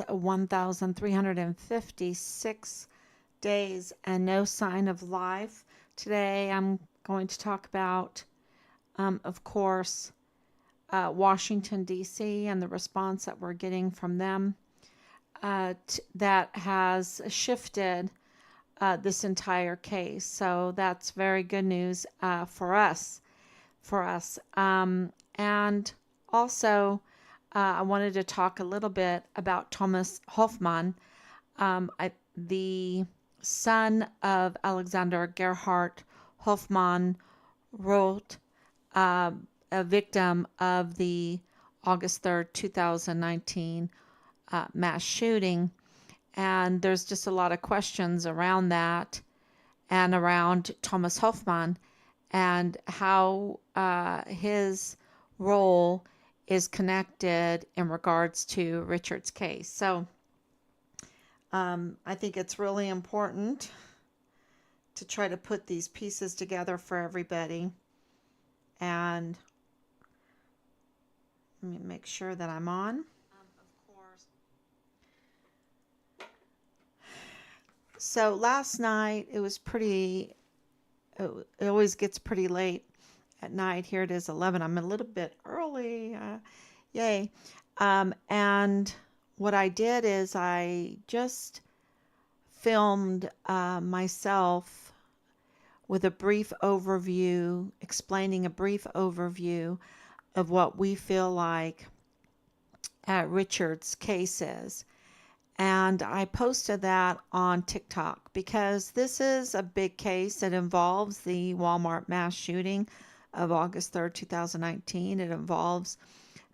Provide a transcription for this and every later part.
1,356 days and no sign of life. Today I'm going to talk about, of course, Washington, D.C., and the response that we're getting from them that has shifted this entire case. So that's very good news for us. And also, I wanted to talk a little bit about Thomas Hoffmann, the son of Alexander Gerhard Hoffmann, wrote a victim of the August 3rd, 2019 mass shooting. And there's just a lot of questions around that and around Thomas Hoffmann and how his role is connected in regards to Richard's case. So I think it's really important to try to put these pieces together for everybody. And let me make sure that I'm on. Of course. So last night it was pretty, it always gets pretty late at night. Here it is 11. I'm a little bit early. Yay. And what I did is I just filmed myself with a brief overview, explaining a brief overview of what we feel like Richard's case is. And I posted that on TikTok because this is a big case. It involves the Walmart mass shooting of August 3rd, 2019. It involves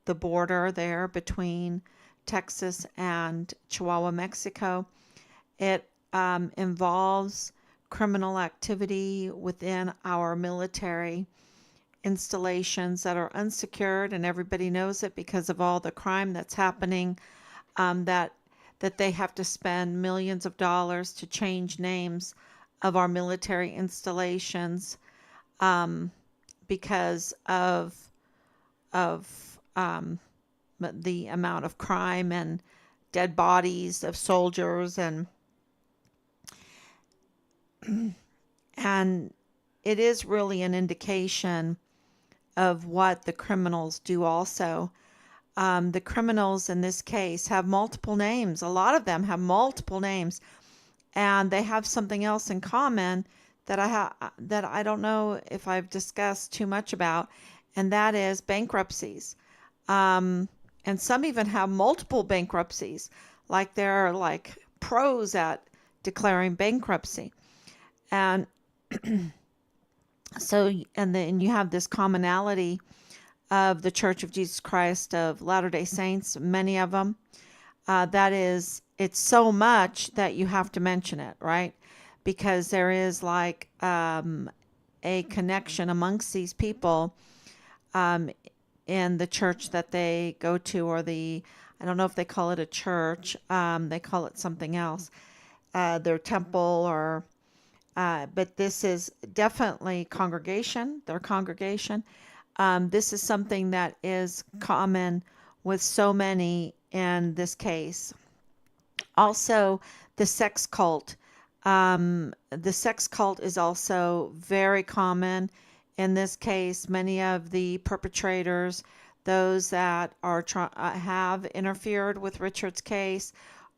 the border there between Texas and Chihuahua, Mexico. It involves criminal activity within our military installations that are unsecured, and everybody knows it because of all the crime that's happening, that they have to spend millions of dollars to change names of our military installations because of the amount of crime and dead bodies of soldiers and it is really an indication of what the criminals do also. The criminals in this case have multiple names. A lot of them have multiple names, and they have something else in common that I don't know if I've discussed too much about, and that is bankruptcies. And some even have multiple bankruptcies, like they're like pros at declaring bankruptcy. And so, and then you have this commonality of the Church of Jesus Christ of Latter-day Saints, many of them. That is, it's so much that you have to mention it, right? Because there is like a connection amongst these people in the church that they go to, or I don't know if they call it a church, they call it something else, their temple, or but this is definitely their congregation. This is something that is common with so many in this case. Also, the sex cult. The sex cult is also very common in this case. Many of the perpetrators, those that are have interfered with Richard's case,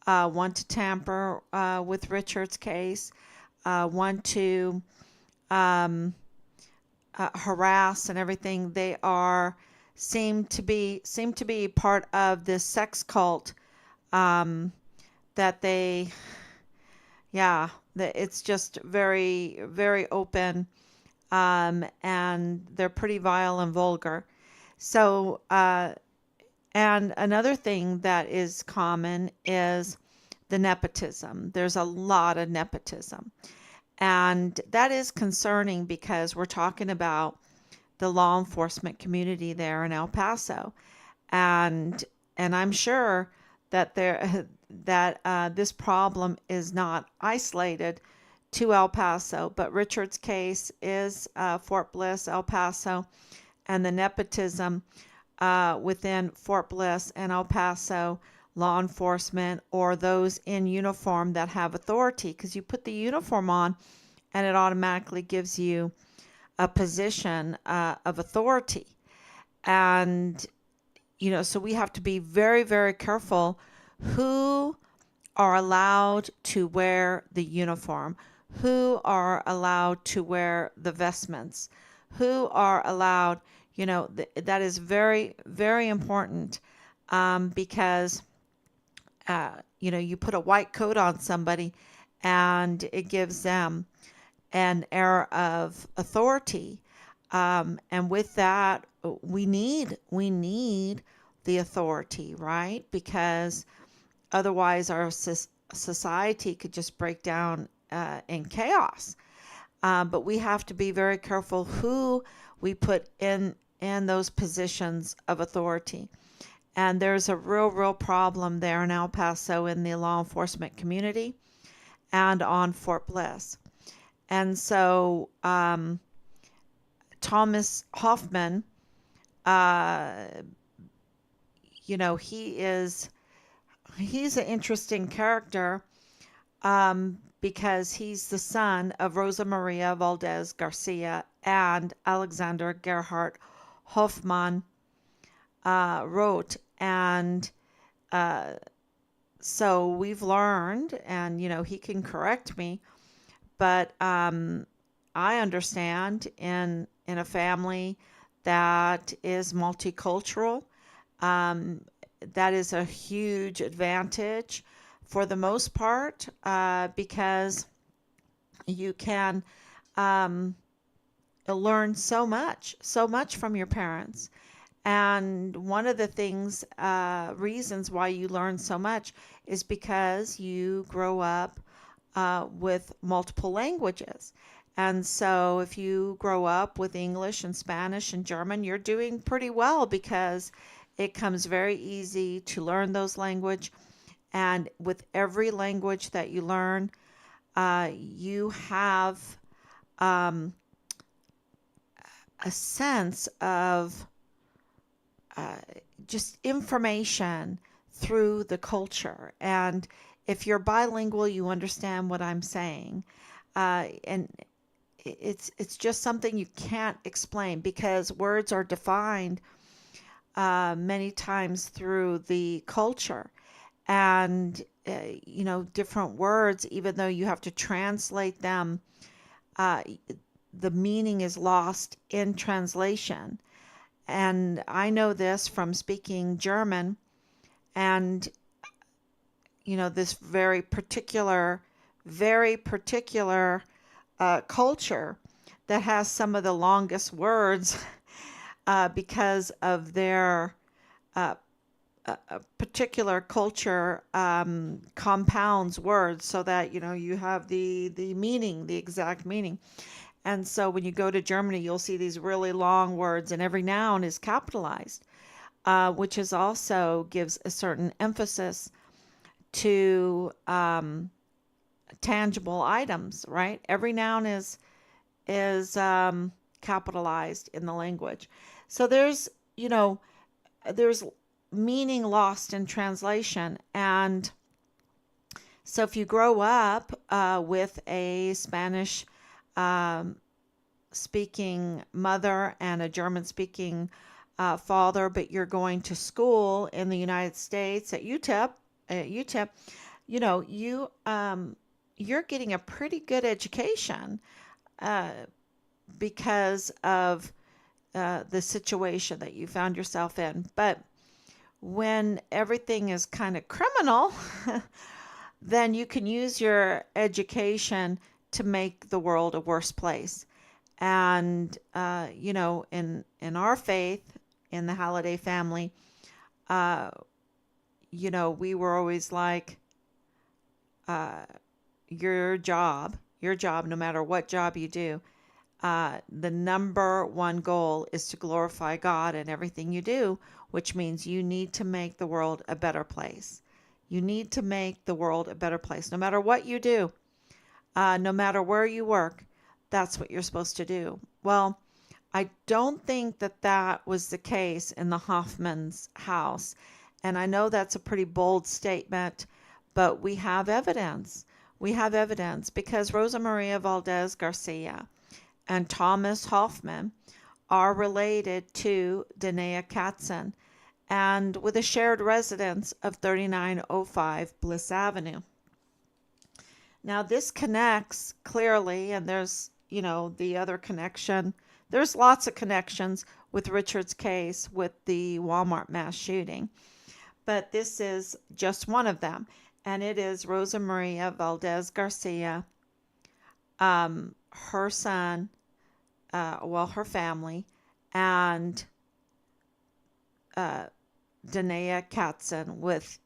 want to tamper with Richard's case, want to harass and everything. They seem to be part of this sex cult. That it's just very, very open, and they're pretty vile and vulgar. So, and another thing that is common is the nepotism. There's a lot of nepotism. And that is concerning because we're talking about the law enforcement community there in El Paso. And I'm sure that this problem is not isolated to El Paso, but Richard's case is Fort Bliss, El Paso, and the nepotism within Fort Bliss and El Paso law enforcement or those in uniform that have authority, because you put the uniform on and it automatically gives you a position of authority. And, so we have to be very, very careful who are allowed to wear the uniform, who are allowed to wear the vestments, who are allowed, that is very, very important, because, you put a white coat on somebody and it gives them an air of authority. And with that, we need the authority, right? Because otherwise, our society could just break down in chaos. But we have to be very careful who we put in those positions of authority. And there's a real problem there in El Paso in the law enforcement community and on Fort Bliss. And so Thomas Hoffmann, uh, he's an interesting character, because he's the son of Rosa Maria Valdez Garcia and Alexander Gerhard Hoffmann, wrote. And uh, so we've learned, and he can correct me, but I understand in a family that is multicultural, um, that is a huge advantage for the most part, because you can um, learn so much from your parents. And one of the reasons why you learn so much is because you grow up with multiple languages. And so if you grow up with English and Spanish and German, you're doing pretty well because it comes very easy to learn those language. And with every language that you learn, you have um, a sense of uh, just information through the culture. And if you're bilingual, you understand what I'm saying. And it's just something you can't explain because words are defined many times through the culture. And, different words, even though you have to translate them, uh, the meaning is lost in translation. And I know this from speaking German and, this very particular culture that has some of the longest words because of their uh, a particular culture compounds words so that you have the meaning, the exact meaning. And so when you go to Germany, you'll see these really long words, and every noun is capitalized, which is also gives a certain emphasis to tangible items, right? Every noun is capitalized in the language. So there's meaning lost in translation. And so if you grow up with a Spanish um, speaking mother and a German speaking father, but you're going to school in the United States at UTEP, you're getting a pretty good education uh, because of the situation that you found yourself in. But when everything is kind of criminal, then you can use your education to make the world a worse place. And in our faith, in the Halliday family, uh, we were always like, uh, your job, no matter what job you do, the number one goal is to glorify God in everything you do, which means you need to make the world a better place. You need to make the world a better place. No matter what you do, no matter where you work, that's what you're supposed to do. Well, I don't think that that was the case in the Hoffman's house. And I know that's a pretty bold statement, but we have evidence. We have evidence because Rosa Maria Valdez Garcia and Thomas Hoffmann are related to Danae Katzen and with a shared residence of 3905 Bliss Avenue. Now, this connects clearly, and there's, the other connection. There's lots of connections with Richard's case with the Walmart mass shooting, but this is just one of them, and it is Rosa Maria Valdez Garcia, her son, her family, and Danae Katzen with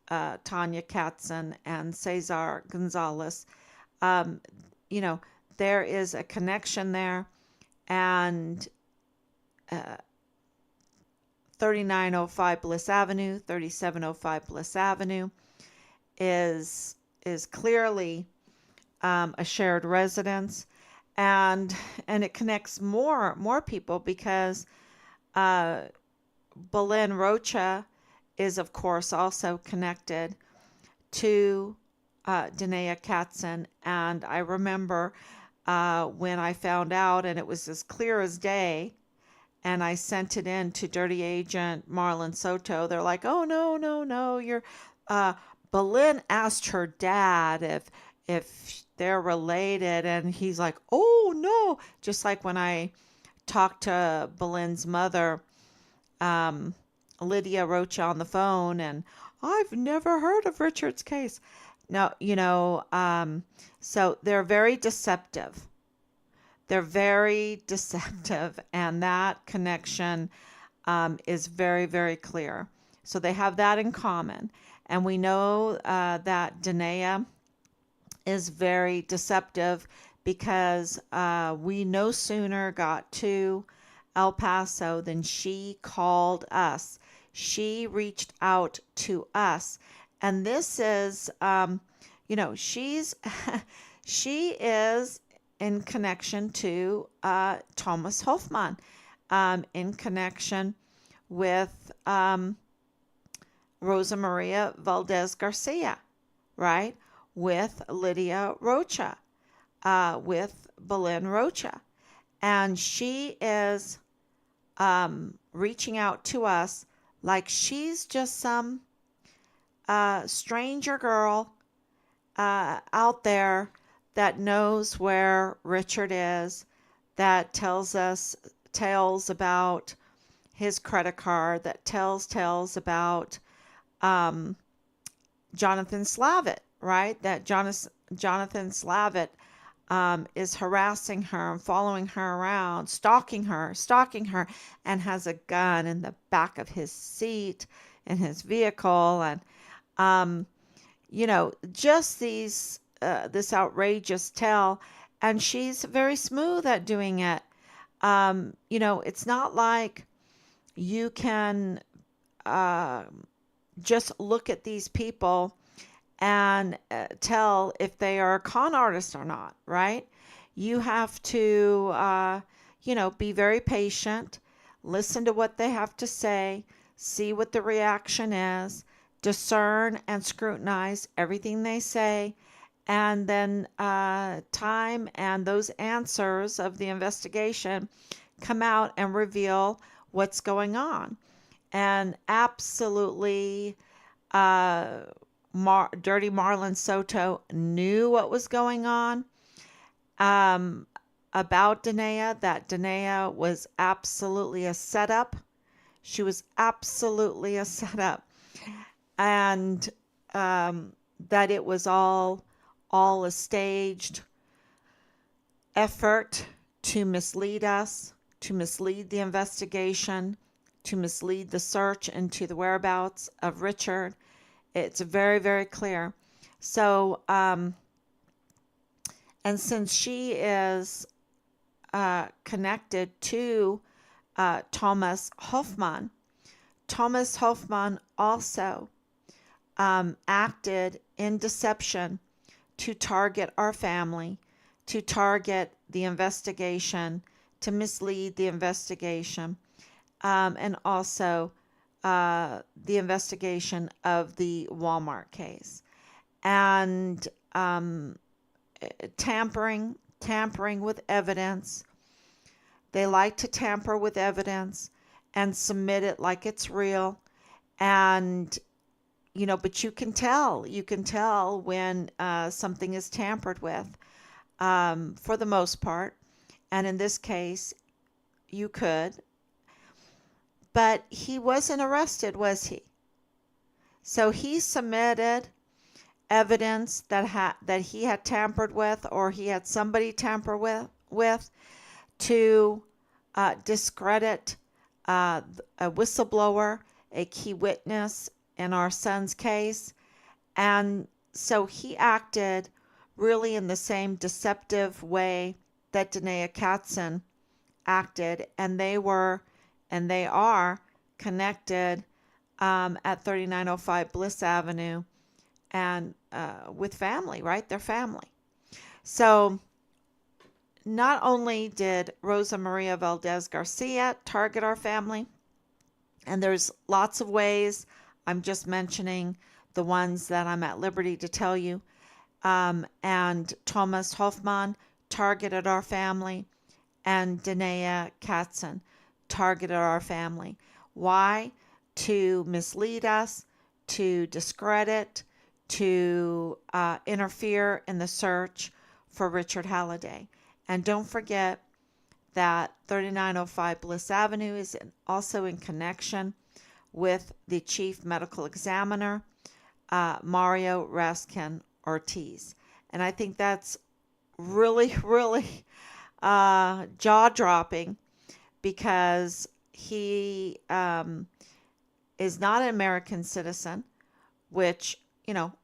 Tanya Katzen and Cesar Gonzalez. Um, you know, there is a connection there, and 3905 Bliss Avenue, 3705 Bliss Avenue is clearly a shared residence, and it connects more people because Belen Rocha is of course also connected to Danae Katzen, and I remember when I found out, and it was as clear as day, and I sent it in to Dirty Agent Marlon Soto. They're like, "Oh no, you're." Belen asked her dad if they're related, and he's like, "Oh no!" Just like when I talked to Belen's mother, Lydia Rocha, on the phone, and I've never heard of Richard's case. No, so they're very deceptive. They're very deceptive, and that connection is very, very clear. So they have that in common. And we know that Danae is very deceptive because we no sooner got to El Paso than she called us. She reached out to us. And this is, she's she is in connection to Thomas Hoffmann, in connection with Rosa Maria Valdez Garcia, right? With Lydia Rocha, with Belen Rocha. And she is reaching out to us like she's just some stranger girl out there that knows where Richard is, that tells us tales about his credit card, that tells tales about Jonathan Slavitt, right? That Jonathan Slavitt is harassing her and following her around, stalking her, and has a gun in the back of his seat in his vehicle, and just this outrageous tale, and she's very smooth at doing it. It's not like you can just look at these people and tell if they are a con artist or not, right? You have to, be very patient, listen to what they have to say, see what the reaction is, discern and scrutinize everything they say, and then time and those answers of the investigation come out and reveal what's going on. And absolutely, Dirty Marlon Soto knew what was going on about Danae, that Danae was absolutely a setup. She was absolutely a setup. And that it was all a staged effort to mislead us, to mislead the investigation, to mislead the search into the whereabouts of Richard. It's very, very clear. So, and since she is connected to Thomas Hoffmann also acted in deception to target our family, to target the investigation, to mislead the investigation, and also the investigation of the Walmart case. And tampering with evidence. They like to tamper with evidence and submit it like it's real. And but you can tell when something is tampered with, for the most part. And in this case, you could. But he wasn't arrested, was he? So he submitted evidence that he had tampered with, or he had somebody tamper with to discredit a whistleblower, a key witness in our son's case. And so he acted really in the same deceptive way that Danae Katzen acted, and they are connected at 3905 Bliss Avenue, and with family, right? Their family. So not only did Rosa Maria Valdez Garcia target our family, and there's lots of ways, I'm just mentioning the ones that I'm at liberty to tell you, and Thomas Hoffmann targeted our family, and Danae Katzen targeted our family. Why? To mislead us, to discredit, to interfere in the search for Richard Halliday. And don't forget that 3905 Bliss Avenue is also in connection with the chief medical examiner, Mario Raskin Ortiz. And I think that's really, really jaw-dropping, because he is not an American citizen, which,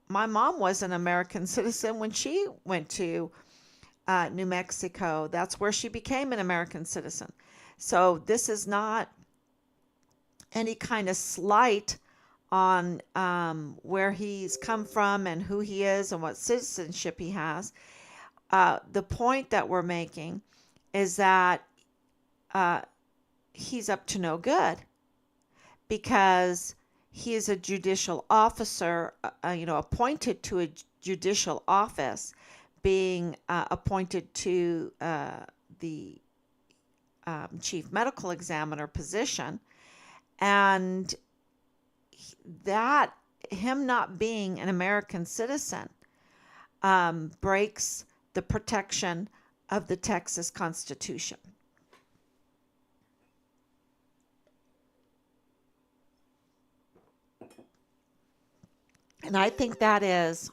my mom was an American citizen when she went to New Mexico. That's where she became an American citizen. So this is not any kind of slight on where he's come from and who he is and what citizenship he has. The point that we're making is that he's up to no good, because he is a judicial officer, appointed to a judicial office, being appointed to the chief medical examiner position. And that him not being an American citizen breaks the protection of the Texas Constitution. And I think that is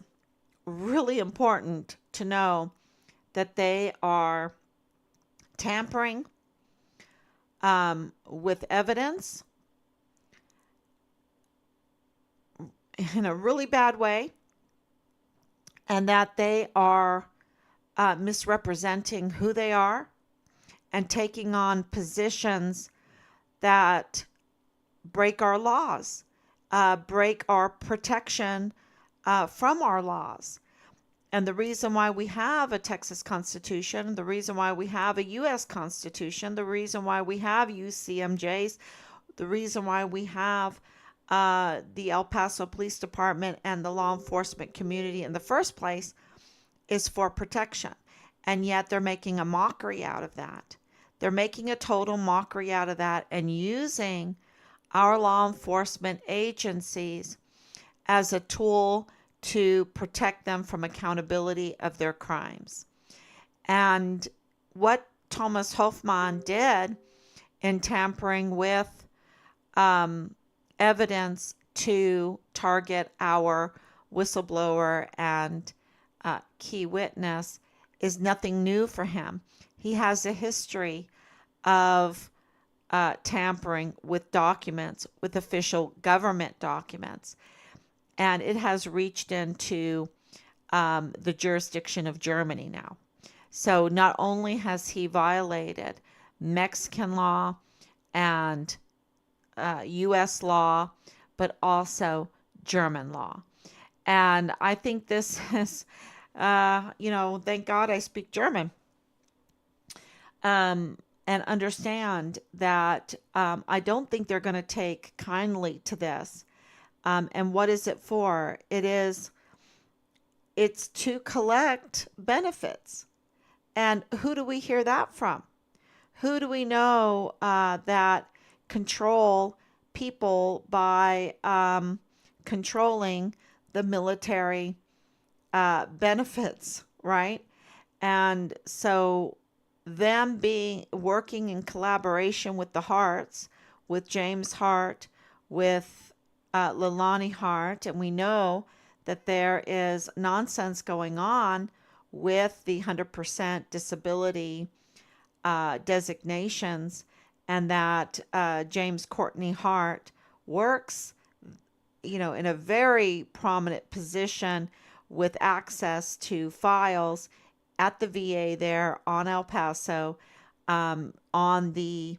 really important to know, that they are tampering with evidence in a really bad way, and that they are misrepresenting who they are and taking on positions that break our laws, break our protection from our laws. And the reason why we have a Texas Constitution, the reason why we have a U.S. Constitution, the reason why we have UCMJs, the reason why we have the El Paso Police Department and the law enforcement community in the first place, is for protection. And yet they're making a mockery out of that. They're making a total mockery out of that, and using our law enforcement agencies as a tool to protect them from accountability of their crimes. And what Thomas Hoffmann did in tampering with evidence to target our whistleblower and key witness is nothing new for him. He has a history of tampering with documents, with official government documents. And it has reached into the jurisdiction of Germany now. So not only has he violated Mexican law and U.S. law, but also German law. And I think this is, thank God I speak German. and understand that I don't think they're going to take kindly to this. And what is it for? It's to collect benefits. And who do we hear that from? Who do we know that control people by controlling the military benefits, right? And so them being working in collaboration with the Harts, with James Hart, with Leilani Hart, and we know that there is nonsense going on with the 100% disability designations, and that James Courtney Hart works, in a very prominent position with access to files at the VA there on El Paso, on the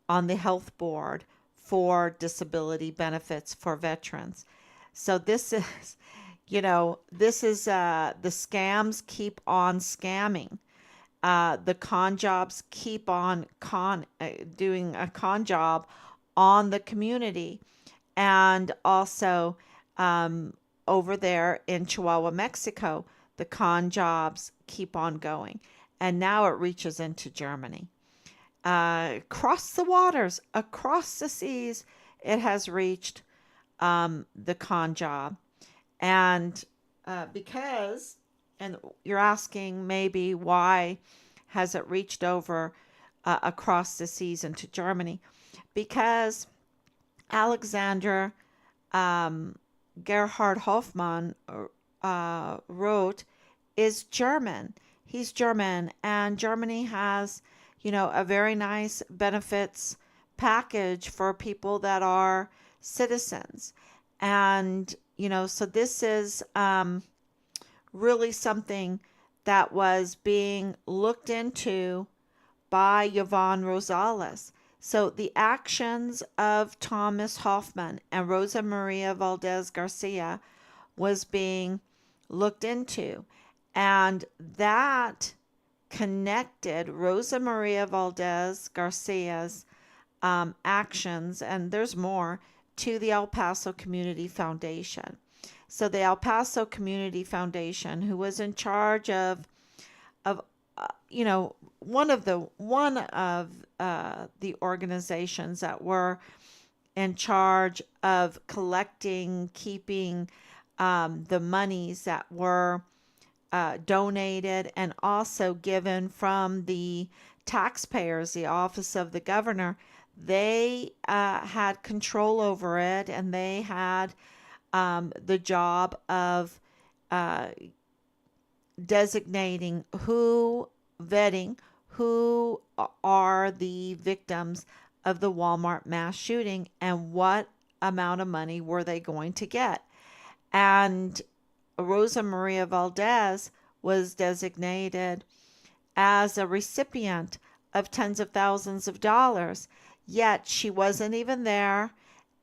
health board for disability benefits for veterans. So this is, the scams keep on scamming. The con jobs keep on doing a con job on the community, and also over there in Chihuahua, Mexico, the con jobs keep on going, and now it reaches into Germany. Across the waters, across the seas, it has reached the con job. And because, and you're asking maybe why has it reached over across the seas into Germany? Because Alexander Gerhard Hoffmann wrote is German. He's German, and Germany has, a very nice benefits package for people that are citizens. And, so this is really something that was being looked into by Yvonne Rosales. So the actions of Thomas Hoffmann and Rosa Maria Valdez Garcia was being looked into. And that connected Rosa Maria Valdez Garcia's actions, and there's more, to the El Paso Community Foundation. So the El Paso Community Foundation, who was in charge of one of the organizations that were in charge of collecting, keeping the monies that were donated and also given from the taxpayers, the office of the governor. They had control over it, and they had the job of designating vetting who are the victims of the Walmart mass shooting and what amount of money were they going to get. And Rosa Maria Valdez was designated as a recipient of tens of thousands of dollars, yet she wasn't even there,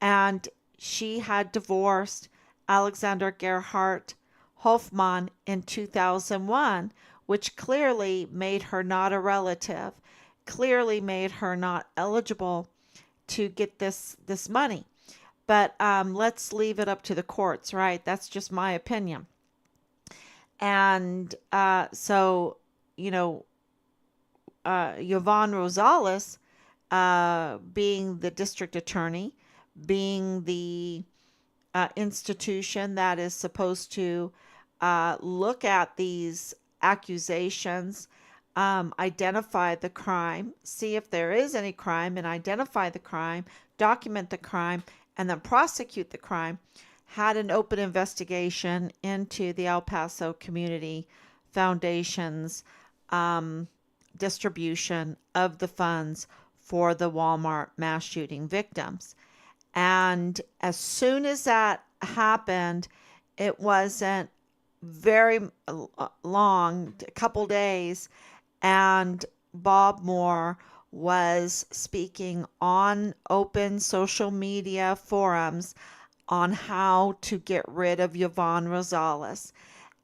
and she had divorced Alexander Gerhard Hoffmann in 2001, which clearly made her not a relative, clearly made her not eligible to get this money. But let's leave it up to the courts, right? That's just my opinion. And so, Yvonne Rosales, being the district attorney, being the institution that is supposed to look at these accusations, identify the crime, see if there is any crime, and identify the crime, document the crime, and then prosecute the crime, had an open investigation into the El Paso Community Foundation's distribution of the funds for the Walmart mass shooting victims. And as soon as that happened, it wasn't very long, a couple days, and Bob Moore was speaking on open social media forums on how to get rid of Yvonne Rosales.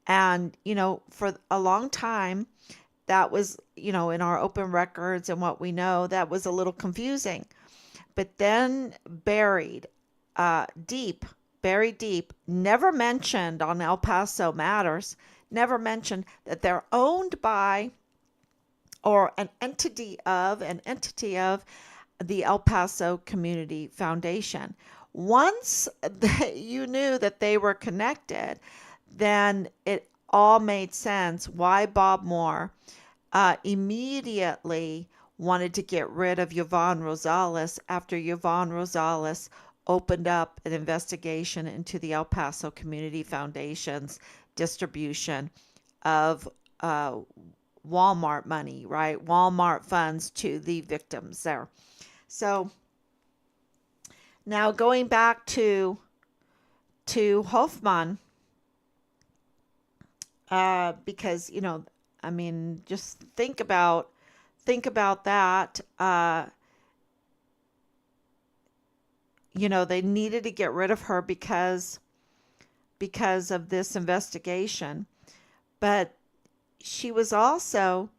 And, for a long time, that was in our open records and what we know, that was a little confusing. But then deep, buried deep, never mentioned on El Paso Matters, never mentioned that they're owned by or an entity of the El Paso Community Foundation. Once you knew that they were connected, then it all made sense why Bob Moore immediately wanted to get rid of Yvonne Rosales after Yvonne Rosales opened up an investigation into the El Paso Community Foundation's distribution of uh, Walmart money, right? Walmart funds to the victims there. So now going back to Hoffmann, because I mean, just think about that. They needed to get rid of her because of this investigation, but she was also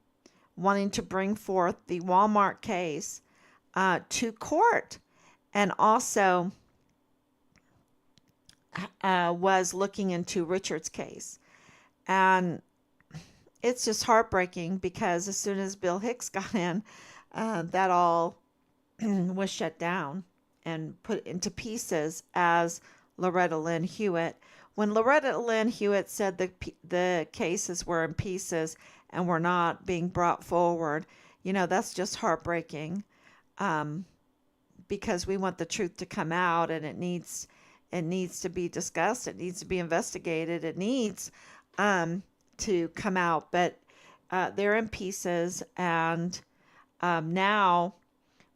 wanting to bring forth the Walmart case to court, and also was looking into Richard's case. And it's just heartbreaking because as soon as Bill Hicks got in, that all was shut down and put into pieces as Loretta Lynn Hewitt. When Loretta Lynn Hewitt said the cases were in pieces and were not being brought forward, that's just heartbreaking, um, because we want the truth to come out, and it needs to be discussed. It needs to be investigated. It needs to come out, but they're in pieces, and now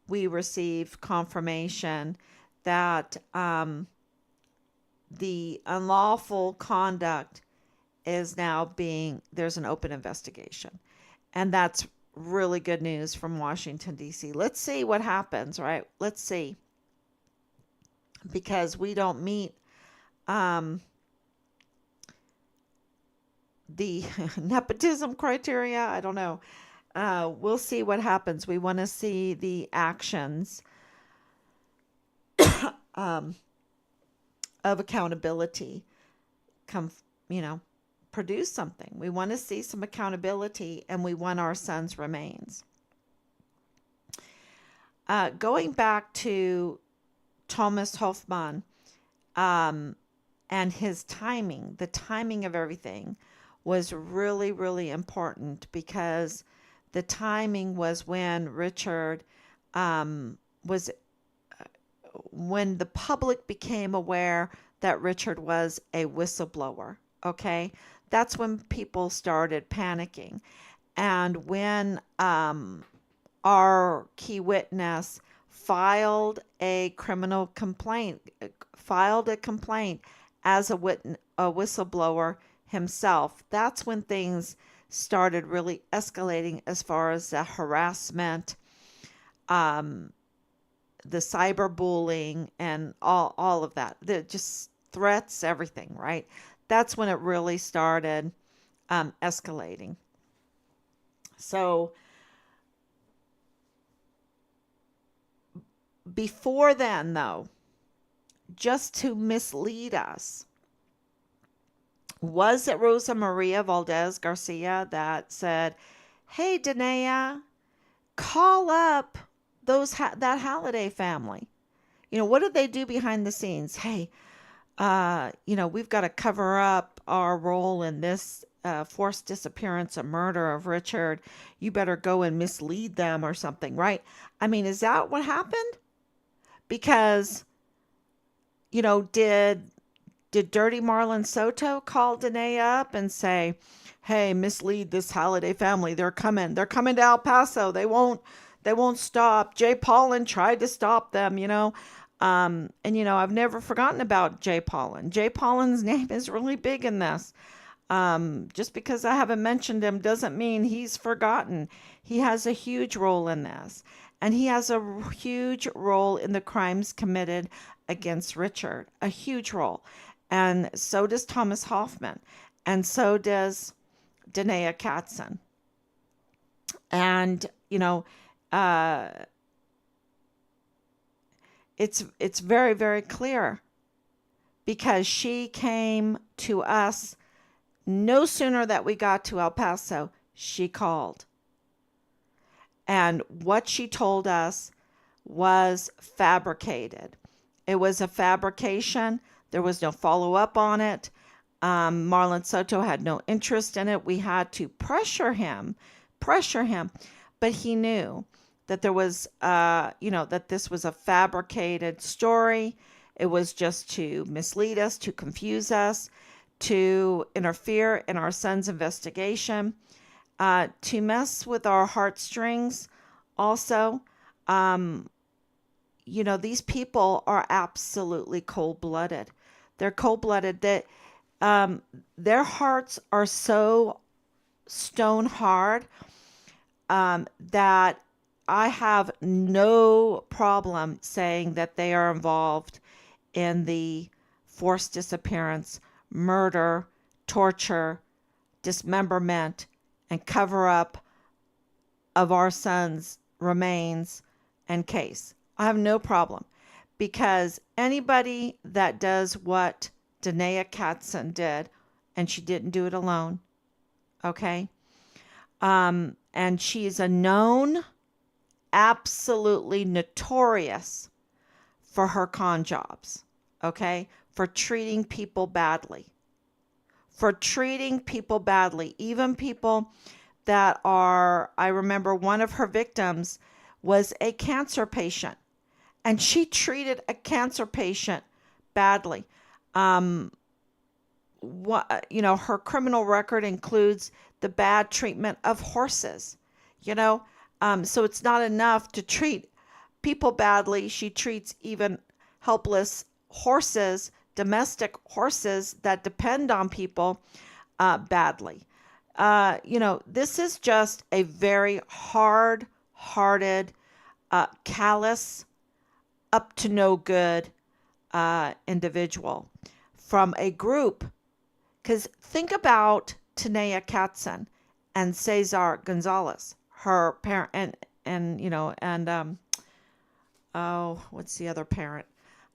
we receive confirmation that the unlawful conduct is now there's an open investigation. And that's really good news from Washington, D.C. Let's see what happens, right? Let's see. Because we don't meet um, the nepotism criteria. I don't know. We'll see what happens. We want to see the actions um, of accountability come, you know, produce something. We want to see some accountability, and we want our son's remains. Going back to Thomas Hoffmann um, and his timing, the timing of everything was really, really important, because the timing was when Richard was when the public became aware that Richard was a whistleblower. Okay, that's when people started panicking, and when our key witness filed a complaint as a whistleblower himself. That's when things started really escalating as far as the harassment, um, the cyberbullying, and all of that. The just threats, everything, right? That's when it really started escalating. So before then, though, just to mislead us, was it Rosa Maria Valdez Garcia that said, "Hey, Danae, call up that Halliday family. What did they do behind the scenes? Hey, we've got to cover up our role in this forced disappearance and murder of Richard. You better go and mislead them or something," right? I mean, is that what happened? Because, did Dirty Marlon Soto call Danae up and say, "Hey, mislead this Halliday family. They're coming. They're coming to El Paso. They won't stop. Jay Paulin tried to stop them." And I've never forgotten about Jay Paulin. Jay Paulin's name is really big in this. Just because I haven't mentioned him doesn't mean he's forgotten. He has a huge role in this. And he has a huge role in the crimes committed against Richard. A huge role. And so does Thomas Hoffmann. And so does Danae Katzen. And, uh, it's very, very clear because she came to us no sooner that we got to El Paso, she called. And what she told us was fabricated. It was a fabrication. There was no follow up on it. Marlon Soto had no interest in it. We had to pressure him, but he knew that there was, that this was a fabricated story. It was just to mislead us, to confuse us, to interfere in our son's investigation, to mess with our heartstrings. Also, these people are absolutely cold-blooded. They're cold-blooded. That their hearts are so stone hard that I have no problem saying that they are involved in the forced disappearance, murder, torture, dismemberment, and cover up of our son's remains and case. I have no problem because anybody that does what Danae Katzen did, and she didn't do it alone, okay? And she's a known, absolutely notorious for her con jobs, okay? For treating people badly. Even people that are, I remember one of her victims was a cancer patient, and she treated a cancer patient badly. Her criminal record includes the bad treatment of horses, so it's not enough to treat people badly. She treats even helpless horses, domestic horses that depend on people, badly. This is just a very hard-hearted, callous, up to no good individual from a group. Because think about Tanea Katzen and Cesar Gonzalez, her parent, what's the other parent?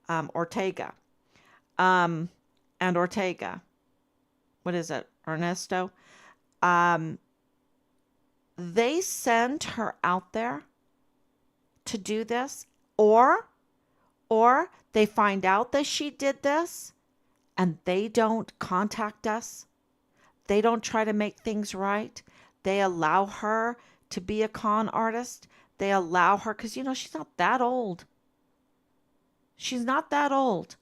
Ortega. And Ortega. What is it? Ernesto. They send her out there to do this, or they find out that she did this and they don't contact us. They don't try to make things right. They allow her to be a con artist. They allow her, because she's not that old. She's not that old.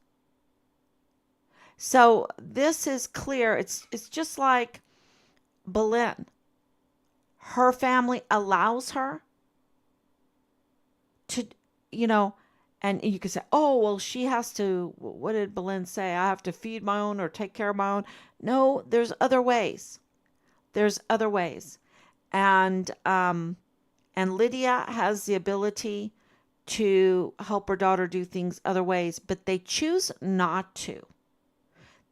So this is clear. It's just like Belen. Her family allows her to, and you could say, oh, well, she has to, what did Belen say? I have to feed my own or take care of my own. No, there's other ways. And Lydia has the ability to help her daughter do things other ways, but they choose not to.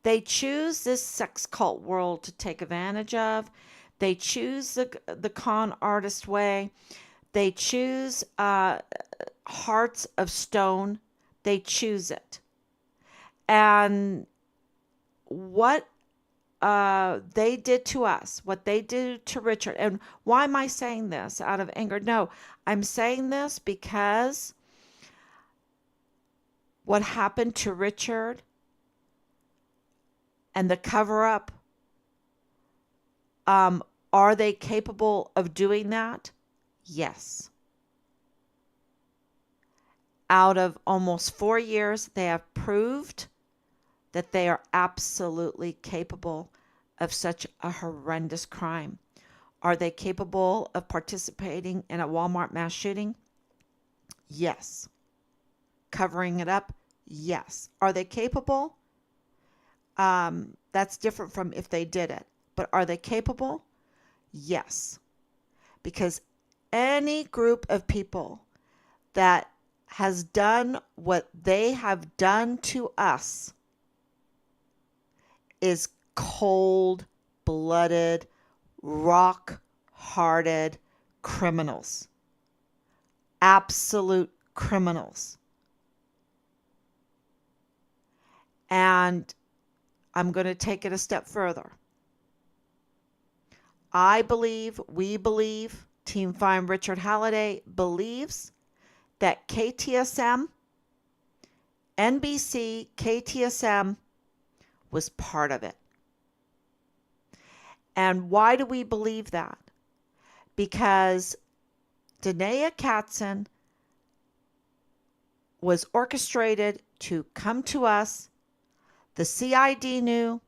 They choose this sex cult world to take advantage of. They choose the con artist way. They choose hearts of stone. They choose it. And what they did to us, what they did to Richard, and why am I saying this out of anger? No, I'm saying this because what happened to Richard and the cover-up, are they capable of doing that? Yes. Out of almost 4 years, they have proved that they are absolutely capable of such a horrendous crime. Are they capable of participating in a Walmart mass shooting? Yes. Covering it up? Yes. Are they capable? That's different from if they did it. But are they capable? Yes. Because any group of people that has done what they have done to us is cold-blooded, rock-hearted criminals. Absolute criminals. And I'm going to take it a step further. We believe, Team Fine Richard Halliday believes that KTSM, NBC, KTSM was part of it. And why do we believe that? Because Danae Katzen was orchestrated to come to us. The CID knew,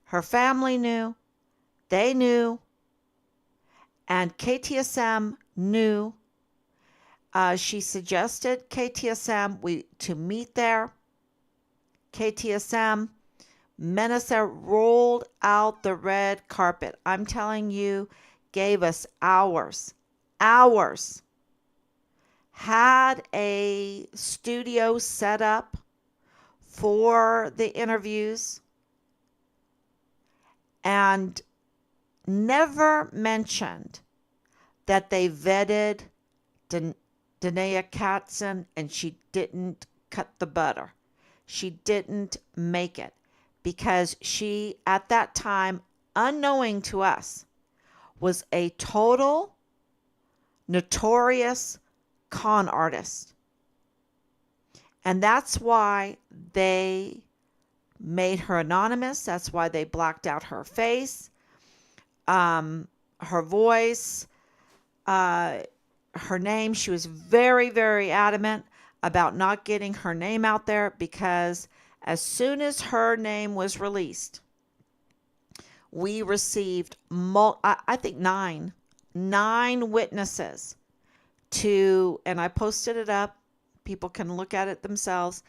her family knew, they knew, and KTSM knew. She suggested KTSM to meet there. KTSM, Menasa rolled out the red carpet. I'm telling you, gave us hours. Had a studio set up for the interviews and never mentioned that they vetted Danae Katzen and she didn't cut the butter. She didn't make it because she, at that time, unknowing to us, was a total notorious con artist. And that's why they made her anonymous. That's why they blacked out her face, her voice, her name. She was very, very adamant about not getting her name out there because as soon as her name was released, we received, I think, nine witnesses to, and I posted it up, people can look at it themselves,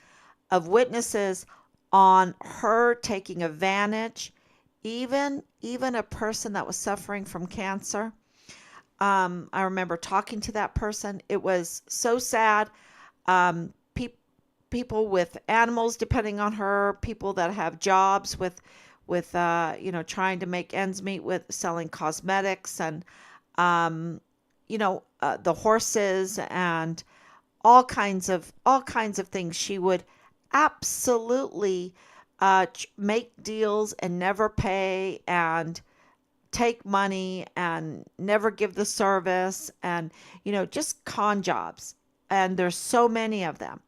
of witnesses on her taking advantage, even a person that was suffering from cancer. I remember talking to that person. It was so sad. People with animals depending on her, people that have jobs with trying to make ends meet with selling cosmetics and the horses and all kinds of things. She would absolutely make deals and never pay and take money and never give the service and just con jobs. And there's so many of them.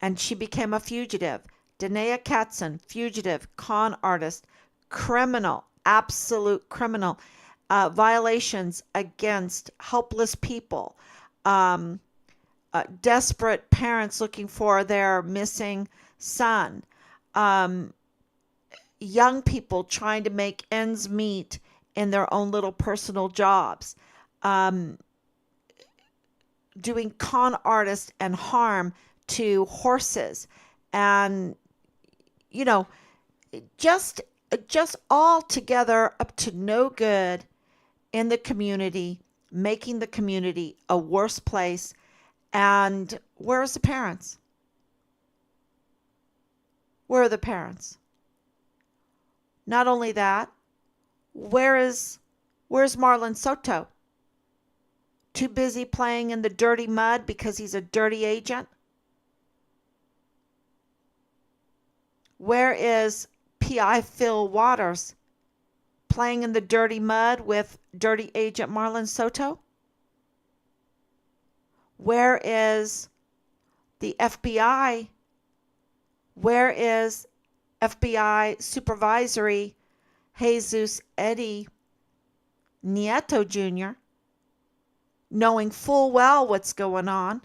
And she became a fugitive. Danae Katzen, fugitive, con artist, criminal, absolute criminal. Violations against helpless people, desperate parents looking for their missing son, young people trying to make ends meet in their own little personal jobs, doing con artist and harm to horses, and just all together up to no good in the community, making the community a worse place. And where's the parents? Where are the parents? Not only that, where's Marlon Soto? Too busy playing in the dirty mud because he's a dirty agent? Where is P.I. Phil Waters playing in the dirty mud with dirty agent Marlon Soto? Where is the FBI? Where is FBI supervisory Jesus Eddie Nieto Jr., knowing full well what's going on?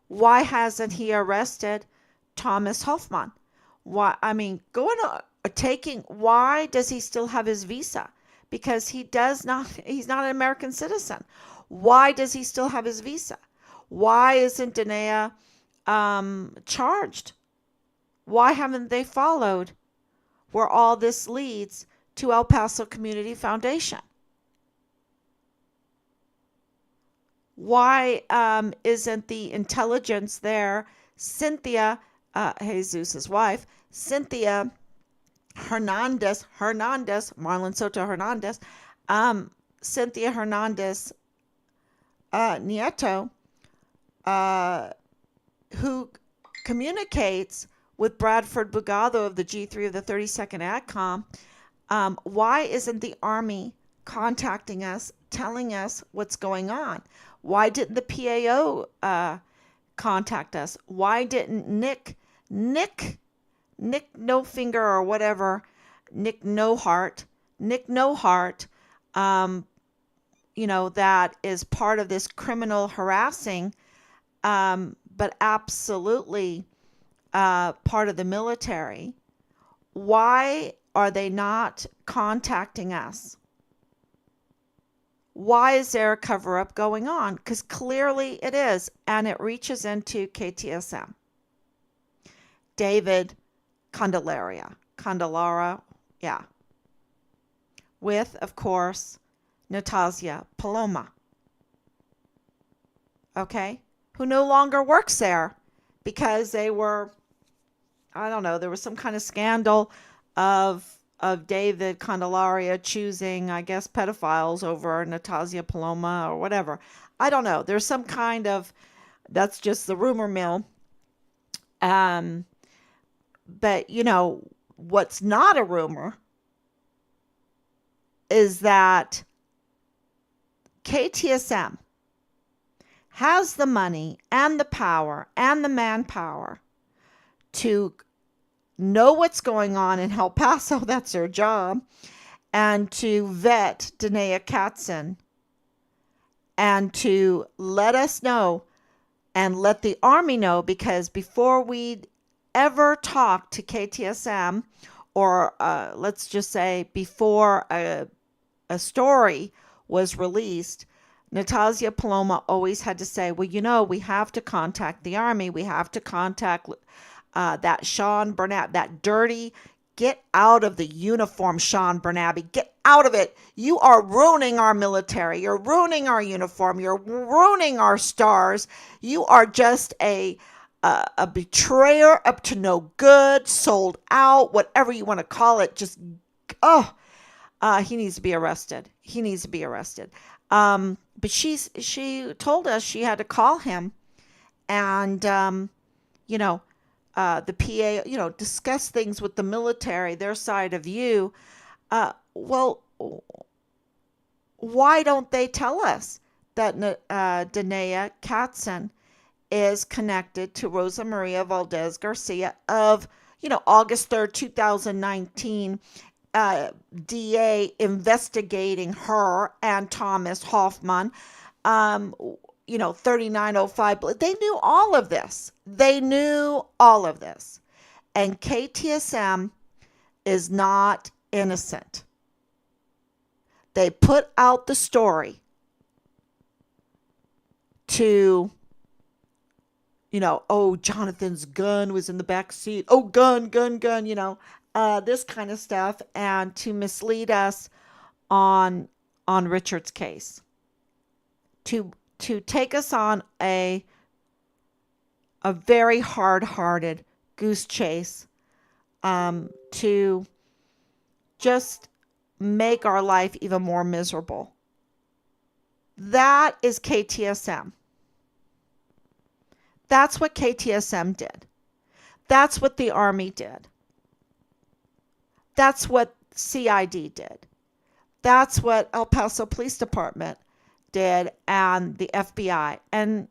Why hasn't he arrested Thomas Hoffmann? Why does he still have his visa? Because he's not an American citizen. Why does he still have his visa? Why isn't Danae charged? Why haven't they followed where all this leads to El Paso Community Foundation? Why isn't the intelligence there? Cynthia, Jesus' wife, Cynthia Hernandez, Marlon Soto Hernandez, Cynthia Hernandez Nieto, uh, who communicates with Bradford Bugado of the G3 of the 32nd ADCOM. Why isn't the Army contacting us, telling us what's going on? Why didn't the PAO contact us? Why didn't Nick No Finger or whatever, Nick No Heart, um, that is part of this criminal harassing, but absolutely part of the military. Why are they not contacting us? Why is there a cover up going on? Because clearly it is, and it reaches into KTSM. David Candelara, yeah, with, of course, Natasha Paloma, okay, who no longer works there because they were, I don't know, there was some kind of scandal of David Candelaria choosing, I guess, pedophiles over Natasha Paloma or whatever. I don't know. There's some kind of, that's just the rumor mill. But, what's not a rumor is that KTSM has the money and the power and the manpower to know what's going on in El Paso. That's their job. And to vet Danae Katzen and to let us know and let the Army know, because before we ever talk to KTSM, or let's just say before a story was released, Natasha Paloma always had to say, well, we have to contact the Army. We have to contact that Sean Bernat, that dirty, get out of the uniform, Sean Bernabe. Get out of it. You are ruining our military. You're ruining our uniform. You're ruining our stars. You are just a betrayer up to no good, sold out, whatever you want to call it. Just, he needs to be arrested. He needs to be arrested. But she told us she had to call him and, the PA, discuss things with the military, their side of you. Well, why don't they tell us that Danae Katzen is connected to Rosa Maria Valdez Garcia of, August 3rd, 2019, DA investigating her and Thomas Hoffmann, 3905. They knew all of this. And KTSM is not innocent. They put out the story to, Jonathan's gun was in the back seat. Oh, gun, this kind of stuff, and to mislead us on Richard's case, to take us on a very hard-hearted goose chase, to just make our life even more miserable. That is KTSM. That's what KTSM did. That's what the Army did. That's what CID did. That's what El Paso Police Department did, and the FBI. And,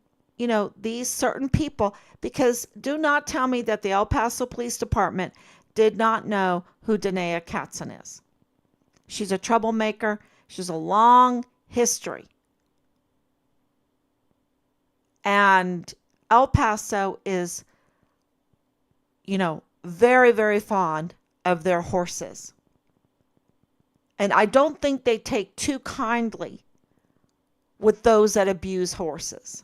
these certain people, because do not tell me that the El Paso Police Department did not know who Danae Katzen is. She's a troublemaker. She's a long history. And El Paso is, very, very fond of their horses. And I don't think they take too kindly with those that abuse horses.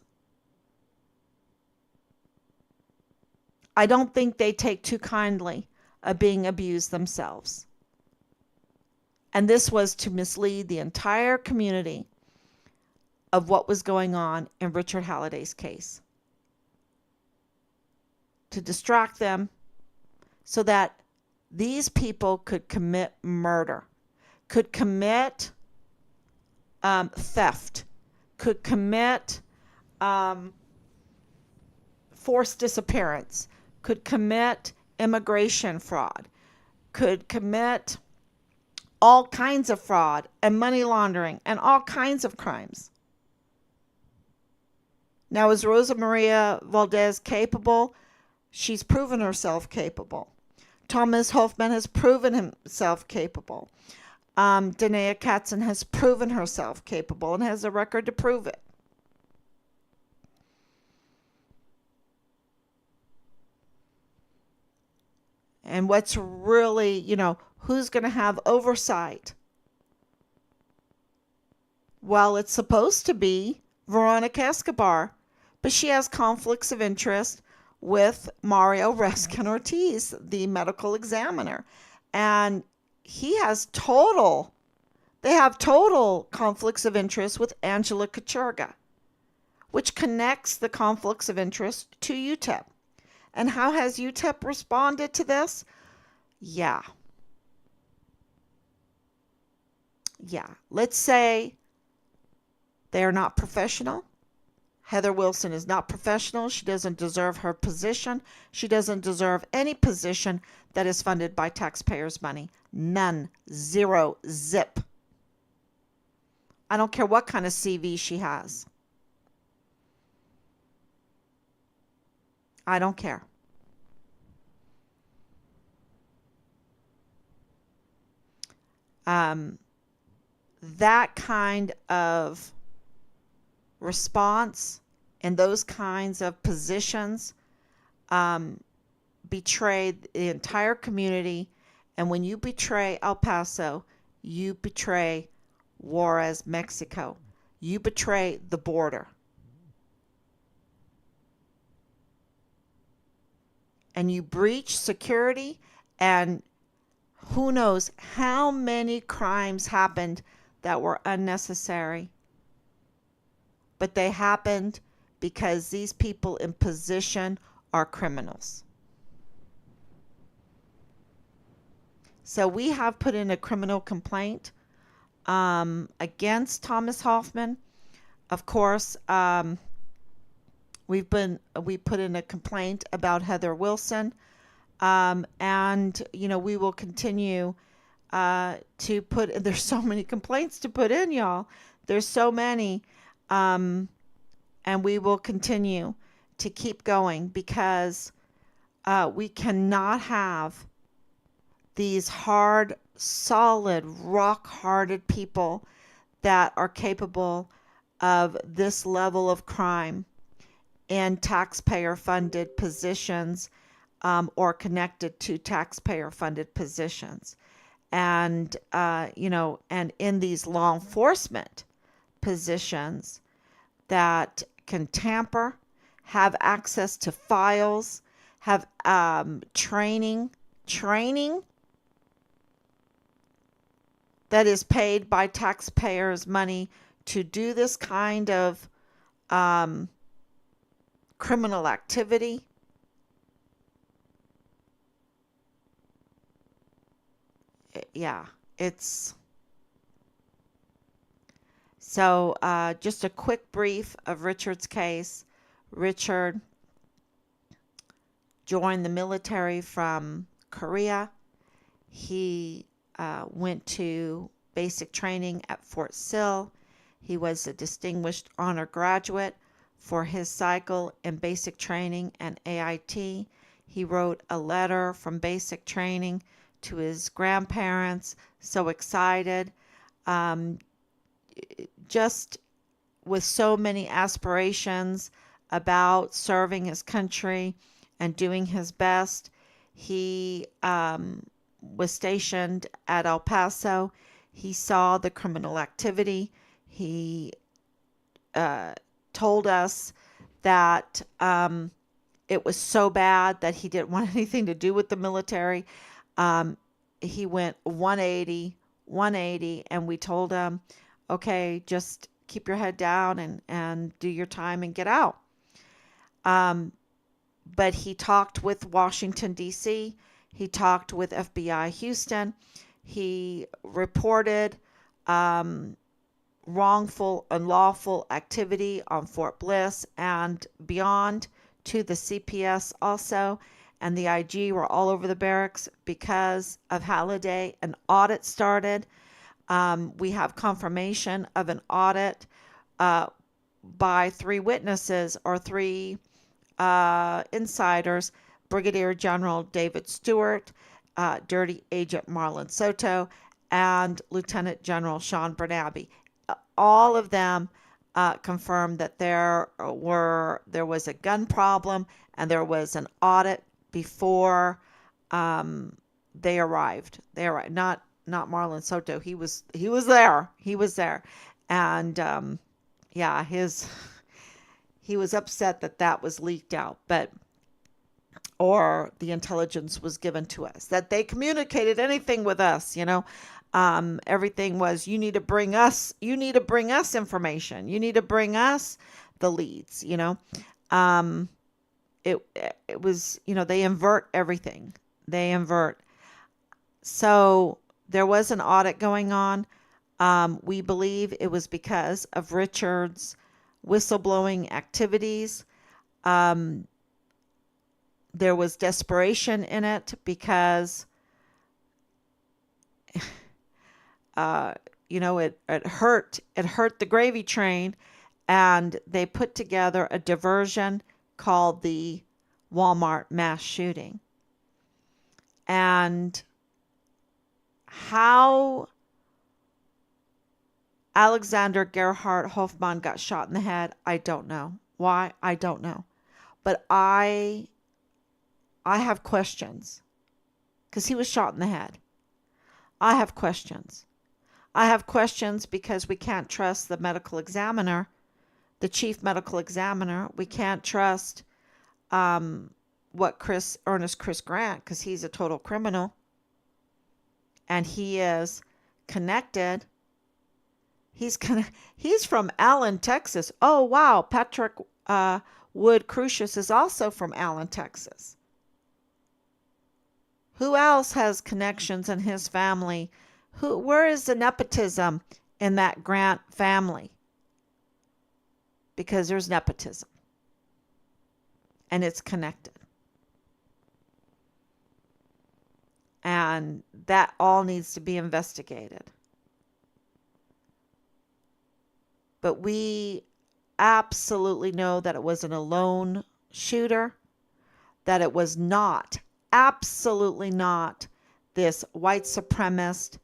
I don't think they take too kindly of being abused themselves. And this was to mislead the entire community of what was going on in Richard Halliday's case. To distract them so that these people could commit murder, could commit theft, could commit um, forced disappearance, could commit immigration fraud, could commit all kinds of fraud and money laundering and all kinds of crimes. Now, is Rosa Maria Valdez capable? She's proven herself capable. Thomas Hoffmann has proven himself capable. Danae Katzen has proven herself capable and has a record to prove it. And what's really, who's going to have oversight? Well, it's supposed to be Veronica Escobar, but she has conflicts of interest with Mario Reskin Ortiz, the medical examiner. And they have total conflicts of interest with Angela Kachurga, which connects the conflicts of interest to UTEP. And how has UTEP responded to this? Yeah. Let's say they're not professional. Heather Wilson is not professional. She doesn't deserve her position. She doesn't deserve any position that is funded by taxpayers' money. None. Zero. Zip. I don't care what kind of CV she has. I don't care. That kind of response and those kinds of positions betray the entire community. And when you betray El Paso, you betray Juarez, Mexico. You betray the border. And you breach security, and who knows how many crimes happened that were unnecessary. But they happened because these people in position are criminals. So we have put in a criminal complaint against Thomas Hoffmann. Of course, we put in a complaint about Heather Wilson, and we will continue to put. There's so many complaints to put in, y'all. There's so many, and we will continue to keep going because we cannot have these hard, solid, rock-hearted people that are capable of this level of crime in taxpayer-funded positions or connected to taxpayer-funded positions. And, and in these law enforcement positions that can tamper, have access to files, have training that is paid by taxpayers' money to do this kind of criminal activity. Yeah, it's so just a quick brief of Richard's case. Richard joined the military from Korea. He went to basic training at Fort Sill. He was a distinguished honor graduate for his cycle in basic training and AIT. He wrote a letter from basic training to his grandparents, so excited, just with so many aspirations about serving his country and doing his best. He was stationed at El Paso. He saw the criminal activity. He told us that it was so bad that he didn't want anything to do with the military. He went 180, and we told him, okay, just keep your head down and do your time and get out. But he talked with Washington, D.C. He talked with FBI Houston. He reported wrongful, unlawful activity on Fort Bliss and beyond, to the CPS also. And the IG were all over the barracks because of Halliday. An audit started. We have confirmation of an audit uh, by three witnesses, or three insiders: Brigadier General David Stewart, Dirty Agent Marlon Soto, and Lieutenant General Sean Bernabe. All of them confirmed that there was a gun problem, and there was an audit before they arrived. They arrived. Not Marlon Soto. He was there. He was there, and yeah, he was upset that that was leaked out, but or the intelligence was given to us, that they communicated anything with us, everything was, you need to bring us information, you need to bring us the leads. um it it was, they invert everything. They invert. So there was an audit going on. We believe it was because of Richard's whistleblowing activities. um there was desperation in it because it hurt the gravy train, and they put together a diversion called the Walmart mass shooting. And how Alexander Gerhard Hoffmann got shot in the head, I don't know. Why? I don't know. But I have questions, because he was shot in the head. I have questions. I have questions because we can't trust the medical examiner, the chief medical examiner. We can't trust what Ernest Chris Grant, because he's a total criminal, and he is connected. He's from Allen, Texas. Oh wow, Patrick Wood Crucius is also from Allen, Texas. Who else has connections in his family? Where is the nepotism in that Grant family? Because there's nepotism, and it's connected. And that all needs to be investigated. But we absolutely know that it wasn't a lone shooter, that it was not, absolutely not, this white supremacist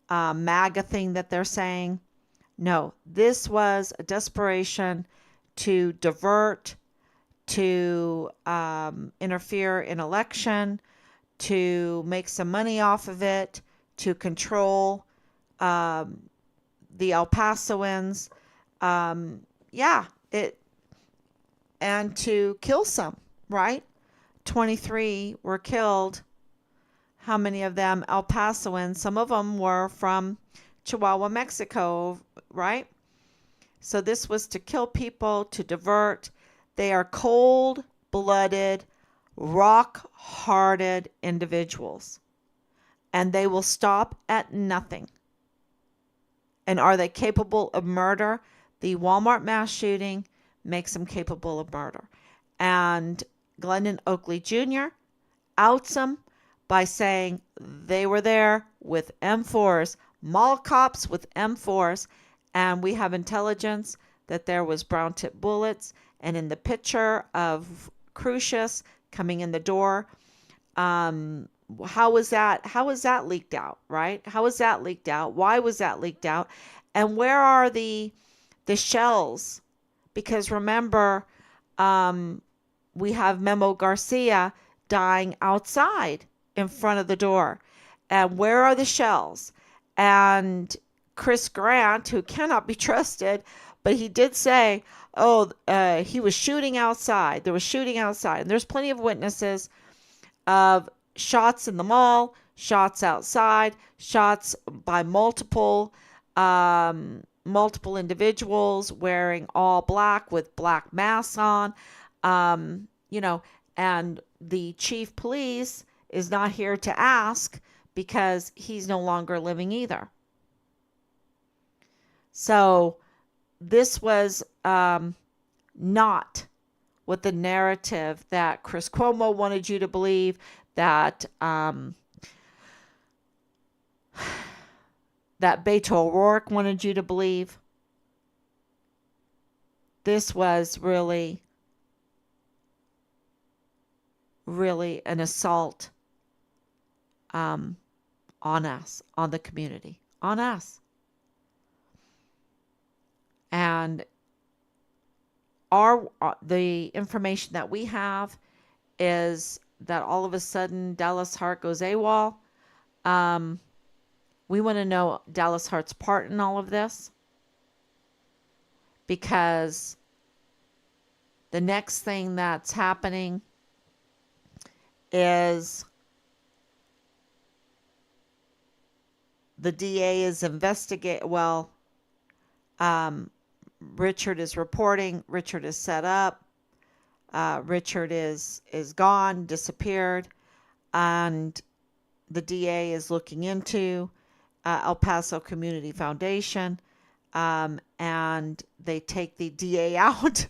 MAGA thing that they're saying. No, this was a desperation to divert, to interfere in election, to make some money off of it, to control the El Pasoans. Yeah, and to kill some, right? 23 were killed. How many of them El Pasoans? Some of them were from Chihuahua, Mexico, right? So this was to kill people, to divert. They are cold-blooded, rock-hearted individuals, and they will stop at nothing. And are they capable of murder? The Walmart mass shooting makes them capable of murder. And Glendon Oakley Jr. outs them by saying they were there with M4s, mall cops with M4s, and we have intelligence that there was brown tip bullets. And in the picture of Crucius coming in the door, how was that leaked out, right? How was that leaked out? Why was that leaked out? And where are the shells? Because remember, we have Memo Garcia dying outside in front of the door. And where are the shells? And Chris Grant, who cannot be trusted, but he did say, he was shooting outside. There was shooting outside. And there's plenty of witnesses of shots in the mall, shots outside, shots by multiple individuals wearing all black with black masks on. And the chief police is not here to ask because he's no longer living either. So this was not what the narrative that Chris Cuomo wanted you to believe, that that Beto O'Rourke wanted you to believe. This was really, really an assault um, on us, on the community, on us. And the information that we have is that all of a sudden Dallas Hart goes AWOL. We want to know Dallas Hart's part in all of this, because the next thing that's happening is the DA is Richard is reporting. Richard is set up. Richard is gone, disappeared, and the DA is looking into El Paso Community Foundation, and they take the DA out.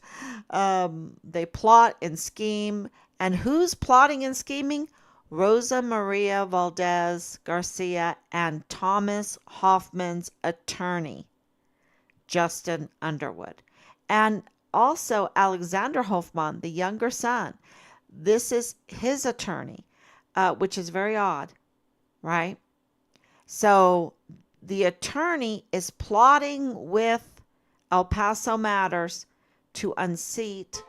They plot and scheme. And who's plotting and scheming? Rosa Maria Valdez Garcia and Thomas Hoffmann's attorney, Justin Underwood. And also Alexander Hoffmann, the younger son. This is his attorney, which is very odd, right? So the attorney is plotting with El Paso Matters to unseat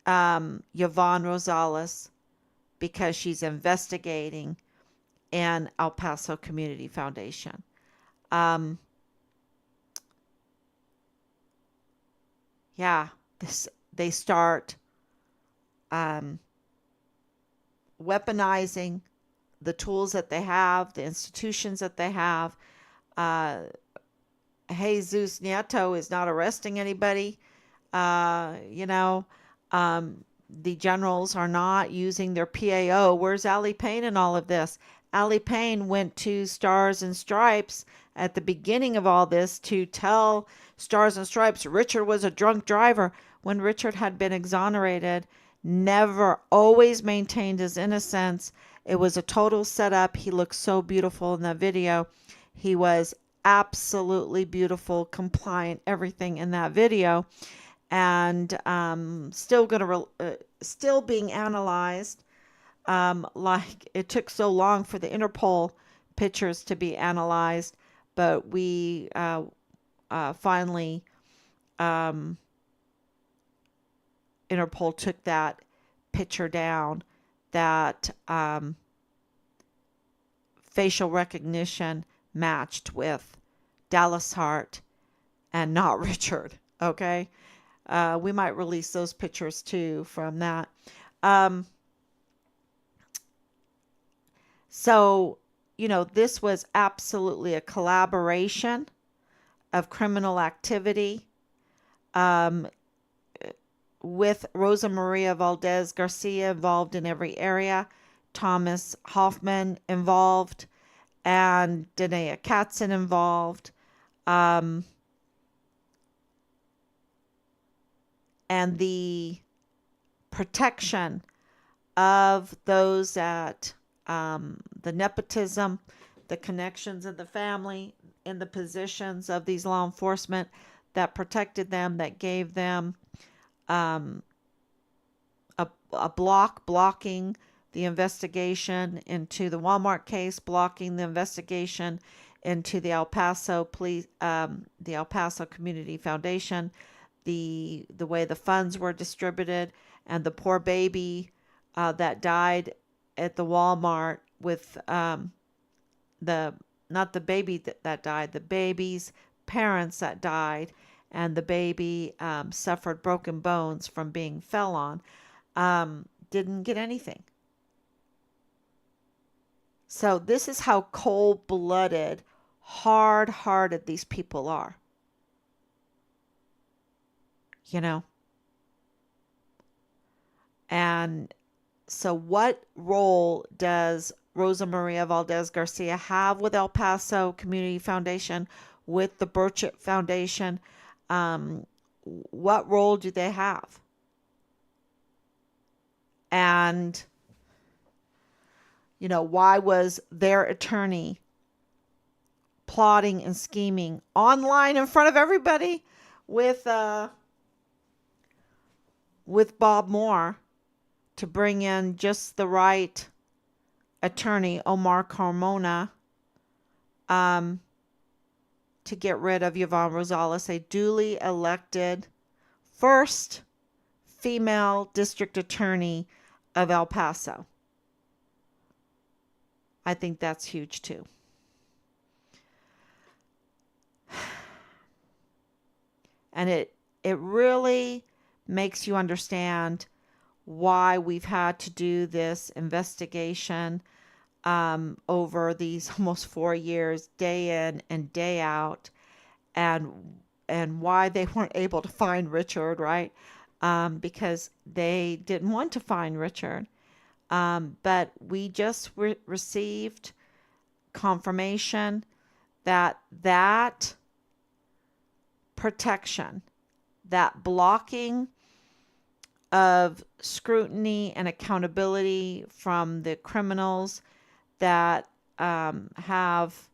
Yvonne Rosales because she's investigating an El Paso Community Foundation. They start weaponizing the tools that they have, the institutions that they have. Jesus Nieto is not arresting anybody. The generals are not using their PAO. Where's Allie Payne in all of this? Allie Payne went to Stars and Stripes at the beginning of all this to tell Stars and Stripes Richard was a drunk driver, when Richard had been exonerated, never, always maintained his innocence. It was a total setup. He looked so beautiful in that video. He was absolutely beautiful, compliant, everything in that video. And still being analyzed. Like it took so long for the Interpol pictures to be analyzed, but we finally Interpol took that picture down, that facial recognition matched with Dallas Hart and not Richard. Okay. We might release those pictures too from that. So, this was absolutely a collaboration of criminal activity with Rosa Maria Valdez Garcia involved in every area, Thomas Hoffmann involved, and Danae Katzen involved. And the protection of those that the nepotism, the connections of the family in the positions of these law enforcement that protected them, that gave them blocking the investigation into the Walmart case, blocking the investigation into the El Paso Community Foundation, the way the funds were distributed, and the poor baby that died at the Walmart with not the baby that died, the baby's parents that died, and the baby suffered broken bones from being fell on, didn't get anything. So this is how cold-blooded, hard-hearted these people are. And so what role does Rosa Maria Valdez Garcia have with El Paso Community Foundation? with the Burchett Foundation. What role do they have? And, why was their attorney plotting and scheming online in front of everybody with Bob Moore to bring in just the right attorney, Omar Carmona, to get rid of Yvonne Rosales, a duly elected first female district attorney of El Paso. I think that's huge too. And it really makes you understand why we've had to do this investigation over these almost 4 years, day in and day out, and why they weren't able to find Richard, right? Because they didn't want to find Richard. But we just received confirmation that protection, that blocking of scrutiny and accountability from the criminals that have